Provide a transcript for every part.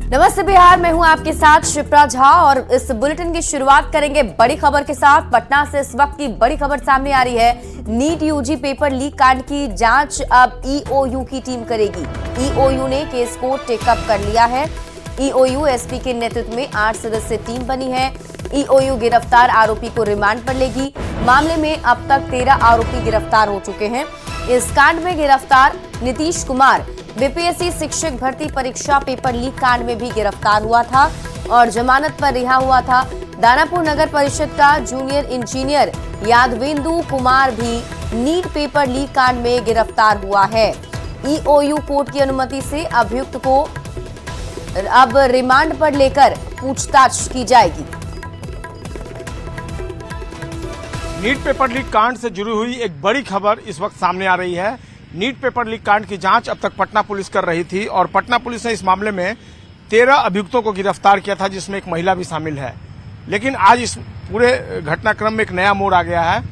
नमस्ते बिहार, मैं हूं आपके साथ शिप्रा झा और इस बुलेटिन की शुरुआत करेंगे बड़ी खबर के साथ। पटना से इस वक्त की बड़ी खबर सामने आ रही है। नीट यूजी पेपर लीक कांड की जांच अब ईओयू की टीम करेगी। ईओयू ने केस को टेकअप कर लिया है। ईओयू एसपी के नेतृत्व में 8 सदस्यीय टीम बनी है। ईओयू गिरफ्तार आरोपी को रिमांड पर लेगी। मामले में अब तक 13 आरोपी गिरफ्तार हो चुके हैं। इस कांड में गिरफ्तार नीतीश कुमार बीपीएससी शिक्षक भर्ती परीक्षा पेपर लीक कांड में भी गिरफ्तार हुआ था और जमानत पर रिहा हुआ था। दानापुर नगर परिषद का जूनियर इंजीनियर यादवेंदु कुमार भी नीट पेपर लीक कांड में गिरफ्तार हुआ है। ईओयू कोर्ट की अनुमति से अभियुक्त को अब रिमांड पर लेकर पूछताछ की जाएगी। नीट पेपर लीक कांड से जुड़ी हुई एक बड़ी खबर इस वक्त सामने आ रही है। नीट पेपर लीक कांड की जांच अब तक पटना पुलिस कर रही थी और पटना पुलिस ने इस मामले में 13 अभियुक्तों को गिरफ्तार किया था, जिसमें एक महिला भी शामिल है। लेकिन आज इस पूरे घटनाक्रम में एक नया मोड़ आ गया है।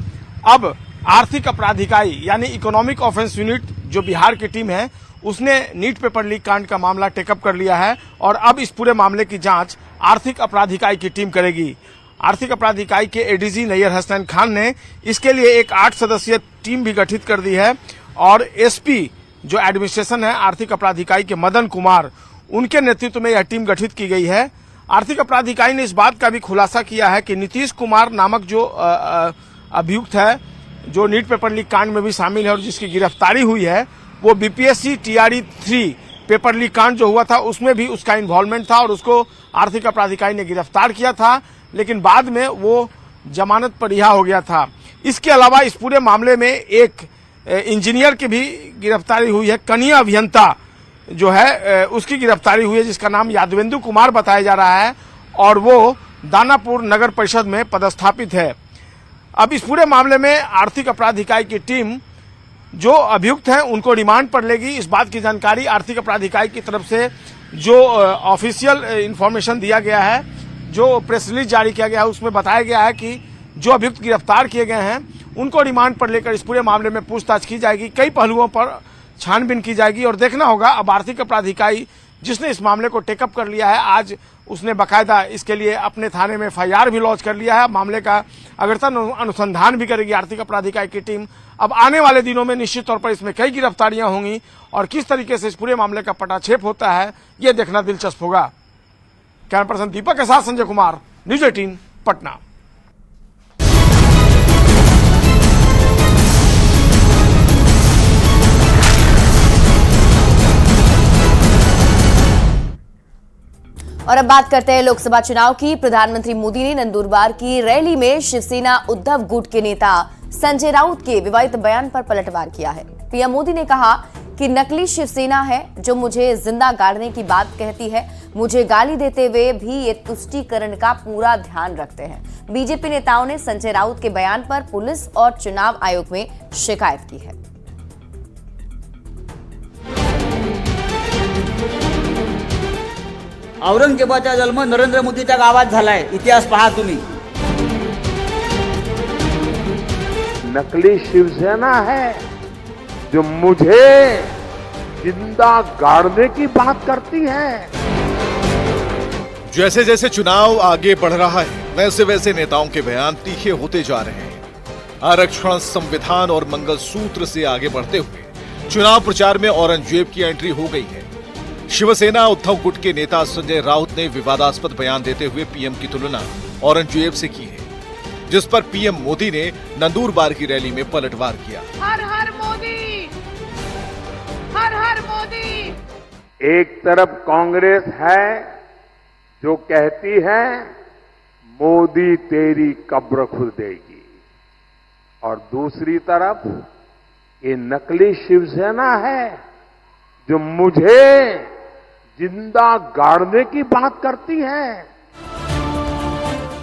अब आर्थिक अपराध इकाई यानी इकोनॉमिक ऑफेंस यूनिट जो बिहार की टीम है, उसने नीट पेपर लीक कांड का मामला टेकअप कर लिया है और अब इस पूरे मामले की जांच आर्थिक अपराध इकाई की टीम करेगी। आर्थिक अपराध इकाई के एडीजी नैयर हसनैन खान ने इसके लिए एक 8 सदस्यीय टीम भी गठित कर दी है और एसपी जो एडमिनिस्ट्रेशन है आर्थिक अपराध इकाई के मदन कुमार, उनके नेतृत्व में यह टीम गठित की गई है। आर्थिक अपराध इकाई ने इस बात का भी खुलासा किया है कि नीतीश कुमार नामक जो अभियुक्त है, जो नीट पेपर लीक कांड में भी शामिल है और जिसकी गिरफ्तारी हुई है, वो बीपीएससी टीआरई 3 पेपर लीक कांड जो हुआ था उसमें भी उसका इन्वॉल्वमेंट था और उसको आर्थिक अपराध इकाई ने गिरफ्तार किया था, लेकिन बाद में वो जमानत पर रिहा हो गया था। इसके अलावा इस पूरे मामले में एक इंजीनियर की भी गिरफ्तारी हुई है। कनीय अभियंता जो है उसकी गिरफ्तारी हुई है, जिसका नाम यादवेंदु कुमार बताया जा रहा है और वो दानापुर नगर परिषद में पदस्थापित है। अब इस पूरे मामले में आर्थिक अपराध इकाई की टीम जो अभियुक्त हैं उनको रिमांड पर लेगी। इस बात की जानकारी आर्थिक अपराध इकाई की तरफ से जो ऑफिशियल इंफॉर्मेशन दिया गया है, जो प्रेस रिलीज जारी किया गया है, उसमें बताया गया है कि जो अभियुक्त गिरफ्तार किए गए हैं उनको रिमांड पर लेकर इस पूरे मामले में पूछताछ की जाएगी। कई पहलुओं पर छानबीन की जाएगी और देखना होगा अब आर्थिक अपराध इकाई जिसने इस मामले को टेकअप कर लिया है, आज उसने बाकायदा इसके लिए अपने थाने में एफआईआर भी लॉन्च कर लिया है। मामले का अगरतन अनुसंधान भी करेगी आर्थिक अपराध इकाई की टीम। अब आने वाले दिनों में निश्चित तौर पर इसमें कई गिरफ्तारियां होंगी और किस तरीके से इस पूरे मामले का पटाक्षेप होता है, ये देखना दिलचस्प होगा। कैमरा पर्सन दीपक के साथ संजय कुमार, न्यूज 18 पटना। और अब बात करते हैं लोकसभा चुनाव की। प्रधानमंत्री मोदी ने नंदुरबार की रैली में शिवसेना उद्धव गुट के नेता संजय राउत के विवादित बयान पर पलटवार किया है। पीएम मोदी ने कहा कि नकली शिवसेना है जो मुझे जिंदा गाड़ने की बात कहती है। मुझे गाली देते हुए भी ये तुष्टीकरण का पूरा ध्यान रखते हैं। बीजेपी नेताओं ने संजय राउत के बयान पर पुलिस और चुनाव आयोग में शिकायत की है। औरंगजेबाचा जन्म नरेंद्र मोदीच्या गावात झालाय, इतिहास पहा तुम्ही। नकली शिवसेना है जो मुझे जिंदा गाड़ने की बात करती है। जैसे जैसे चुनाव आगे बढ़ रहा है, वैसे वैसे नेताओं के बयान तीखे होते जा रहे हैं। आरक्षण, संविधान और मंगलसूत्र से आगे बढ़ते हुए चुनाव प्रचार में औरंगजेब की एंट्री हो गई है। शिवसेना उद्धव गुट के नेता संजय राउत ने विवादास्पद बयान देते हुए पीएम की तुलना औरंगजेब से की है, जिस पर पीएम मोदी ने नंदुरबार की रैली में पलटवार किया। हर हर मोदी, हर हर मोदी। एक तरफ कांग्रेस है जो कहती है मोदी तेरी कब्र खुद देगी और दूसरी तरफ ये नकली शिवसेना है जो मुझे जिंदा गाड़ने की बात करती है।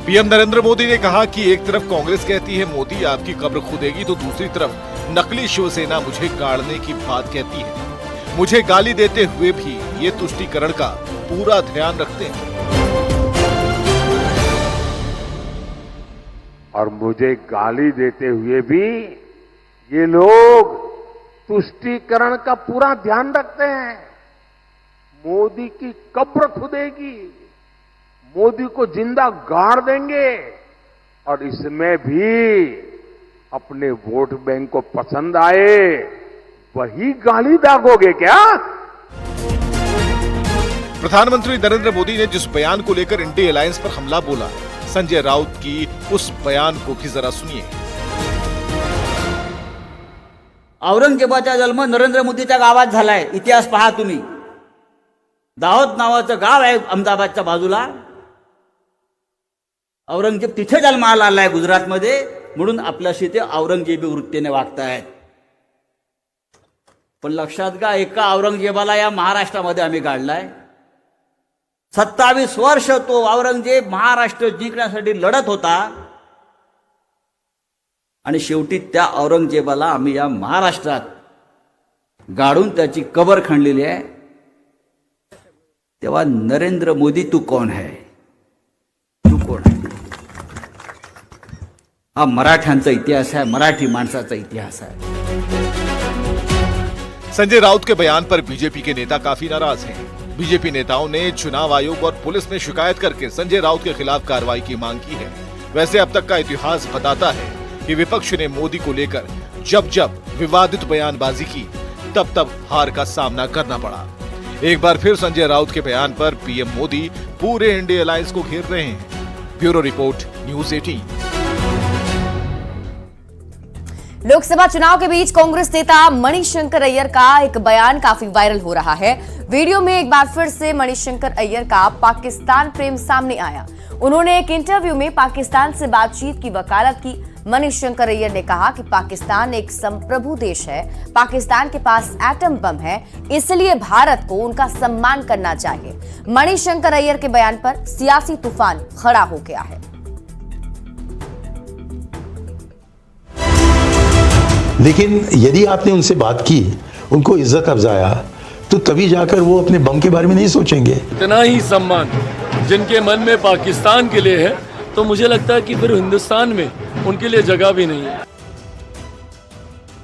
पीएम नरेंद्र मोदी ने कहा कि एक तरफ कांग्रेस कहती है मोदी आपकी कब्र खुदेगी, तो दूसरी तरफ नकली शिवसेना मुझे गाड़ने की बात कहती है। मुझे गाली देते हुए भी ये तुष्टीकरण का पूरा ध्यान रखते हैं। और मुझे गाली देते हुए भी ये लोग तुष्टीकरण का पूरा ध्यान रखते हैं। मोदी की कब्र खुदेगी, मोदी को जिंदा गाड़ देंगे और इसमें भी अपने वोट बैंक को पसंद आए वही गाली दागोगे क्या? प्रधानमंत्री नरेंद्र मोदी ने जिस बयान को लेकर इंडी अलायंस पर हमला बोला, संजय राउत की उस बयान को भी जरा सुनिए। औरंगजेबाचा जन्म नरेंद्र मोदीच्या गावात झालाय, इतिहास पहा तुम्ही। दाहोद नावाचं गाव आहे अहमदाबादच्या बाजूला, औरंगजेब तिथे जन्माला आलाय गुजरातमध्ये, म्हणून आपल्याशी ते औरंगजेबी वृत्तीने वागतायत। पण लक्षात घ्या, एका औरंगजेबाला या महाराष्ट्रामध्ये आम्ही काढलाय। 27 वर्ष तो औरंगजेब महाराष्ट्र जिंकण्यासाठी लढत होता आणि शेवटी त्या औरंगजेबाला आम्ही या महाराष्ट्रात गाडून त्याची कबर खणलेली आहे। तेव्हा नरेंद्र मोदी तू कौन है? तू कोण आहे? हा मराठ्यांचा इतिहास आहे, मराठी माणसाचा इतिहास आहे। संजय राउत के बयान पर बीजेपी के नेता काफी नाराज हैं। बीजेपी नेताओं ने चुनाव आयोग और पुलिस में शिकायत करके संजय राउत के खिलाफ कार्रवाई की मांग की है। वैसे अब तक का इतिहास बताता है कि विपक्ष ने मोदी को लेकर जब जब विवादित बयानबाजी की तब तब हार का सामना करना पड़ा। एक बार फिर संजय राउत के बयान पर पीएम मोदी पूरे इंडी अलायंस को घेर रहे हैं। Bureau report, news 18। लोकसभा चुनाव के बीच कांग्रेस नेता मणिशंकर अय्यर का एक बयान काफी वायरल हो रहा है। वीडियो में एक बार फिर से मणिशंकर अय्यर का पाकिस्तान प्रेम सामने आया। उन्होंने एक इंटरव्यू में पाकिस्तान से बातचीत की वकालत की। मणिशंकर अय्यर ने कहा कि पाकिस्तान एक संप्रभु देश है, पाकिस्तान के पास एटम बम है, इसलिए भारत को उनका सम्मान करना चाहिए। मणिशंकर अय्यर के बयान पर सियासी तूफान खड़ा हो गया है। लेकिन यदि आपने उनसे बात की, उनको इज्जत अफजाया, तो तभी जाकर वो अपने बम के बारे में नहीं सोचेंगे। इतना ही सम्मान जिनके मन में पाकिस्तान के लिए है, तो मुझे लगता है कि फिर हिंदुस्तान में उनके लिए जगह भी नहीं है।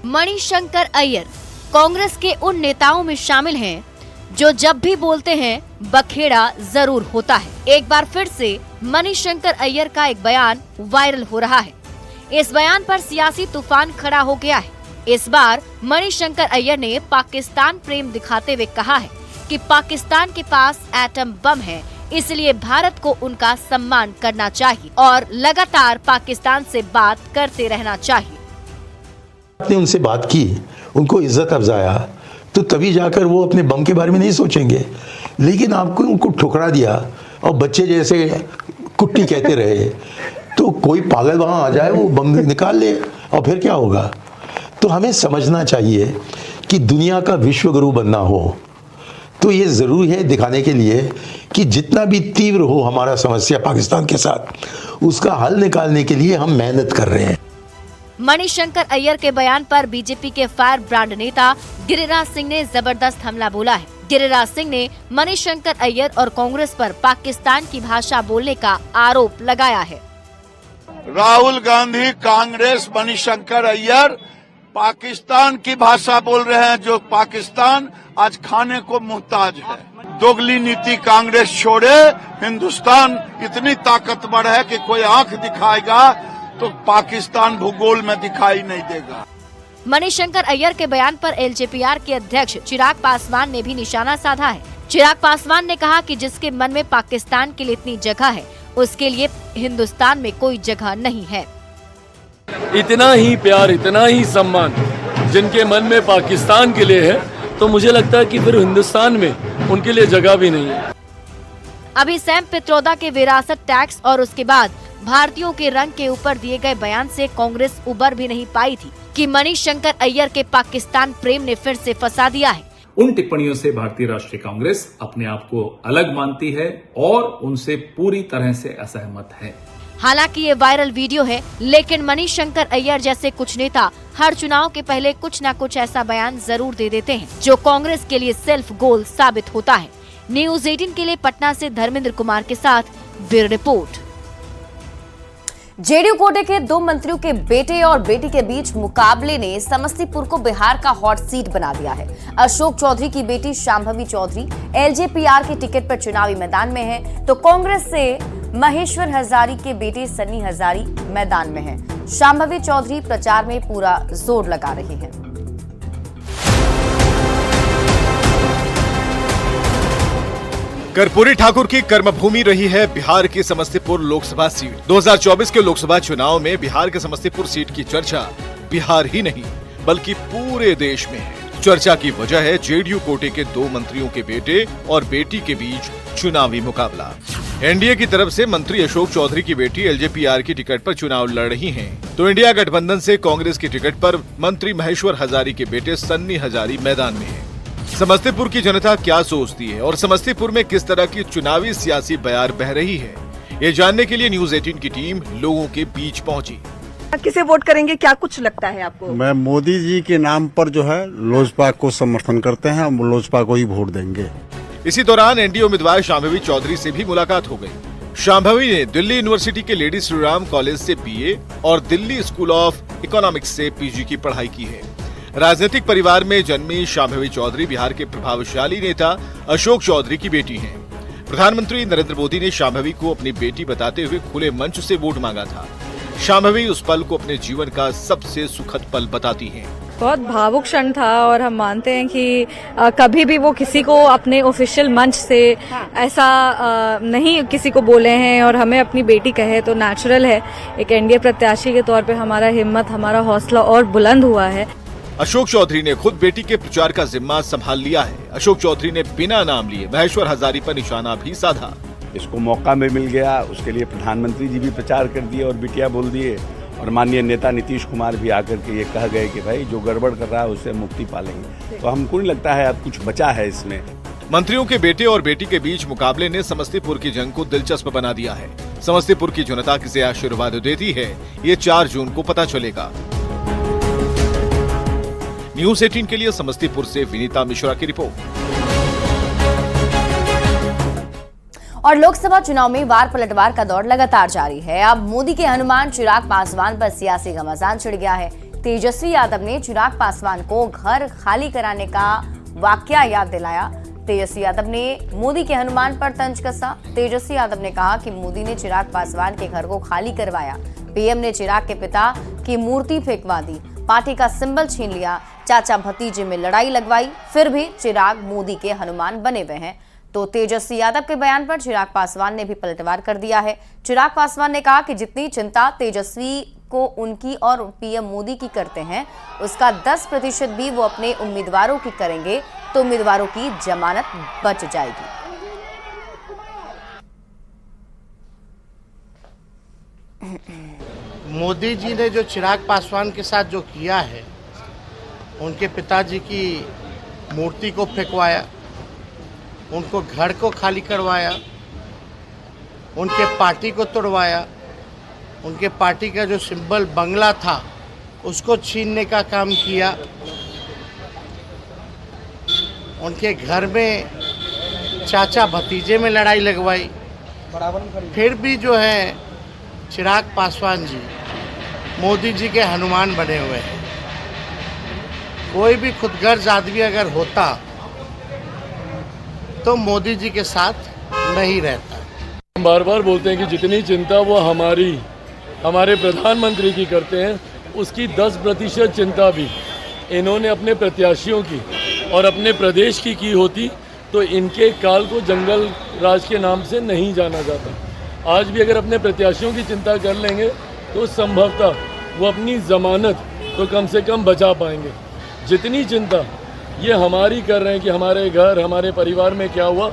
मणिशंकर अय्यर कांग्रेस के उन नेताओं में शामिल हैं जो जब भी बोलते हैं बखेड़ा जरूर होता है। एक बार फिर से मणिशंकर अय्यर का एक बयान वायरल हो रहा है। इस बयान पर सियासी तूफान खड़ा हो गया है। इस बार मणिशंकर अय्यर ने पाकिस्तान प्रेम दिखाते हुए कहा है कि पाकिस्तान के पास एटम बम है, इसलिए भारत को उनका सम्मान करना चाहिए और लगातार पाकिस्तान से बात करते रहना चाहिए। आपने उनसे बात की, उनको इज्जत अफजाया, तो तभी जाकर वो अपने बम के बारे में नहीं सोचेंगे। लेकिन आपको उनको ठुकरा दिया और बच्चे जैसे कुट्टी कहते रहे, तो कोई पागल वहां आ जाए, वो बम निकाल ले और फिर क्या होगा? तो हमें समझना चाहिए कि दुनिया का विश्व गुरु बनना हो तो ये जरूरी है दिखाने के लिए कि जितना भी तीव्र हो हमारा समस्या पाकिस्तान के साथ, उसका हल निकालने के लिए हम मेहनत कर रहे हैं। मणिशंकर अय्यर के बयान पर बीजेपी के फायर ब्रांड नेता गिरिराज सिंह ने जबरदस्त हमला बोला है। गिरिराज सिंह ने मणिशंकर अय्यर और कांग्रेस पर पाकिस्तान की भाषा बोलने का आरोप लगाया है। राहुल गांधी, कांग्रेस, मणिशंकर अय्यर पाकिस्तान की भाषा बोल रहे हैं, जो पाकिस्तान आज खाने को मुहताज है। दोगली नीति कांग्रेस छोड़े। हिंदुस्तान इतनी ताकतवर है कि कोई आंख दिखाएगा तो पाकिस्तान भूगोल में दिखाई नहीं देगा। मणिशंकर अय्यर के बयान पर एलजेपीआर के अध्यक्ष चिराग पासवान ने भी निशाना साधा है। चिराग पासवान ने कहा कि जिसके मन में पाकिस्तान के लिए इतनी जगह है, उसके लिए हिंदुस्तान में कोई जगह नहीं है। इतना ही प्यार, इतना ही सम्मान जिनके मन में पाकिस्तान के लिए है, तो मुझे लगता है कि फिर हिंदुस्तान में उनके लिए जगह भी नहीं है। अभी सैम पित्रोदा के विरासत टैक्स और उसके बाद भारतीयों के रंग के ऊपर दिए गए बयान से कांग्रेस उबर भी नहीं पाई थी कि मणिशंकर अय्यर के पाकिस्तान प्रेम ने फिर से फंसा दिया है। उन टिप्पणियों से भारतीय राष्ट्रीय कांग्रेस अपने आप को अलग मानती है और उनसे पूरी तरह से असहमत है। हालांकि ये वायरल वीडियो है, लेकिन मणिशंकर अय्यर जैसे कुछ नेता हर चुनाव के पहले कुछ न कुछ ऐसा बयान जरूर दे देते हैं जो कांग्रेस के लिए सेल्फ गोल साबित होता है। न्यूज़ 18 के लिए पटना से धर्मेंद्र कुमार के साथ ब्यूरो रिपोर्ट। जेडीयू कोटे के दो मंत्रियों के बेटे और बेटी के बीच मुकाबले ने समस्तीपुर को बिहार का हॉट सीट बना दिया है। अशोक चौधरी की बेटी शांभवी चौधरी एलजेपीआर के टिकट पर चुनावी मैदान में है, तो कांग्रेस से महेश्वर हजारी के बेटे सन्नी हजारी मैदान में है। शांभवी चौधरी प्रचार में पूरा जोर लगा रही हैं। कर्पूरी ठाकुर की कर्मभूमि रही है बिहार की समस्तीपुर लोकसभा सीट। 2024 के लोकसभा चुनाव में बिहार के समस्तीपुर सीट की चर्चा बिहार ही नहीं बल्कि पूरे देश में है। चर्चा की वजह है जेडीयू कोटे के दो मंत्रियों के बेटे और बेटी के बीच चुनावी मुकाबला। एनडीए की तरफ से मंत्री अशोक चौधरी की बेटी एलजेपीआर की टिकट पर चुनाव लड़ रही हैं, तो इंडिया गठबंधन से कांग्रेस की टिकट पर मंत्री महेश्वर हजारी के बेटे सन्नी हजारी मैदान में हैं। समस्तीपुर की जनता क्या सोचती है और समस्तीपुर में किस तरह की चुनावी सियासी बयार बह रही है, ये जानने के लिए न्यूज 18 की टीम लोगों के बीच पहुंची। किसे वोट करेंगे, क्या कुछ लगता है आपको? मैं मोदी जी के नाम पर जो है लोजपा को समर्थन करते हैं, हम लोजपा को ही वोट देंगे। इसी दौरान एनडीए उम्मीदवार शांभवी चौधरी से भी मुलाकात हो गई। शांभवी ने दिल्ली यूनिवर्सिटी के लेडी श्रीराम कॉलेज से बीए और दिल्ली स्कूल ऑफ इकोनॉमिक्स से पीजी की पढ़ाई की है। राजनीतिक परिवार में जन्मी शांभवी चौधरी बिहार के प्रभावशाली नेता अशोक चौधरी की बेटी हैं। प्रधानमंत्री नरेंद्र मोदी ने शांभवी को अपनी बेटी बताते हुए खुले मंच से वोट मांगा था। शांभवी उस पल को अपने जीवन का सबसे सुखद पल बताती हैं। बहुत भावुक क्षण था और हम मानते हैं कि कभी भी वो किसी को अपने ऑफिशियल मंच से ऐसा नहीं किसी को बोले हैं और हमें अपनी बेटी कहे तो नेचुरल है। एक एनडीए प्रत्याशी के तौर पे हमारा हिम्मत, हमारा हौसला और बुलंद हुआ है। अशोक चौधरी ने खुद बेटी के प्रचार का जिम्मा संभाल लिया है। अशोक चौधरी ने बिना नाम लिए महेश्वर हजारी पर निशाना भी साधा। इसको मौका में मिल गया, उसके लिए प्रधानमंत्री जी भी प्रचार कर दिए और बिटिया बोल दिए, और माननीय नेता नीतीश कुमार भी आकर के ये कह गए कि भाई जो गड़बड़ कर रहा है उससे मुक्ति पालेंगे। तो हमको नहीं लगता है अब कुछ बचा है इसमें। मंत्रियों के बेटे और बेटी के बीच मुकाबले ने समस्तीपुर की जंग को दिलचस्प बना दिया है। समस्तीपुर की जनता किसे आशीर्वाद देती है, ये 4 जून को पता चलेगा। न्यूज 18 के लिए समस्तीपुर से विनीता मिश्रा की रिपोर्ट। और लोकसभा चुनाव में वार पलटवार का दौर लगातार जारी है। अब मोदी के हनुमान चिराग पासवान पर सियासी घमासान छिड़ गया है। तेजस्वी यादव ने चिराग पासवान को घर खाली कराने का वाकया याद दिलाया। तेजस्वी यादव ने मोदी के हनुमान पर तंज कसा। तेजस्वी यादव ने कहा कि मोदी ने चिराग पासवान के घर को खाली करवाया। पीएम ने चिराग के पिता की मूर्ति फेंकवा दी, पार्टी का सिंबल छीन लिया, चाचा भतीजे में लड़ाई लगवाई, फिर भी चिराग मोदी के हनुमान बने हुए हैं। तो तेजस्वी यादव के बयान पर चिराग पासवान ने भी पलटवार कर दिया है। चिराग पासवान ने कहा कि जितनी चिंता तेजस्वी को उनकी और पीएम मोदी की करते हैं, उसका 10% भी वो अपने उम्मीदवारों की करेंगे तो उम्मीदवारों की जमानत बच जाएगी। मोदी जी ने जो चिराग पासवान के साथ जो किया है, उनके पिताजी की मूर्ति को फेंकवाया, उनको घर को खाली करवाया, उनके पार्टी को तोड़वाया, उनके पार्टी का जो सिंबल बंगला था उसको छीनने का काम किया, उनके घर में चाचा भतीजे में लड़ाई लगवाई, फिर भी जो है चिराग पासवान जी मोदी जी के हनुमान बने हुए हैं। कोई भी खुदगर्ज आदमी अगर होता तो मोदी जी के साथ नहीं रहता। हम बार बार बोलते हैं कि जितनी चिंता वो हमारे प्रधानमंत्री की करते हैं, उसकी 10% चिंता भी इन्होंने अपने प्रत्याशियों की और अपने प्रदेश की होती तो इनके काल को जंगल राज के नाम से नहीं जाना जाता। आज भी अगर अपने प्रत्याशियों की चिंता कर लेंगे तो संभवतः वो अपनी जमानत तो कम से कम बचा पाएंगे। जितनी चिंता ये हमारी कर रहे हैं कि हमारे घर, हमारे परिवार में क्या हुआ,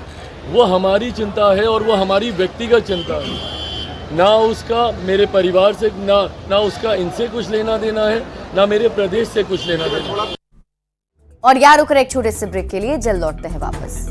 वो हमारी चिंता है और वो हमारी व्यक्तिगत चिंता है। ना उसका मेरे परिवार से ना उसका इनसे कुछ लेना देना है, ना मेरे प्रदेश से कुछ लेना देना। और यार रुक रहे एक छोटे से ब्रेक के लिए, जल्द लौटते हैं वापस।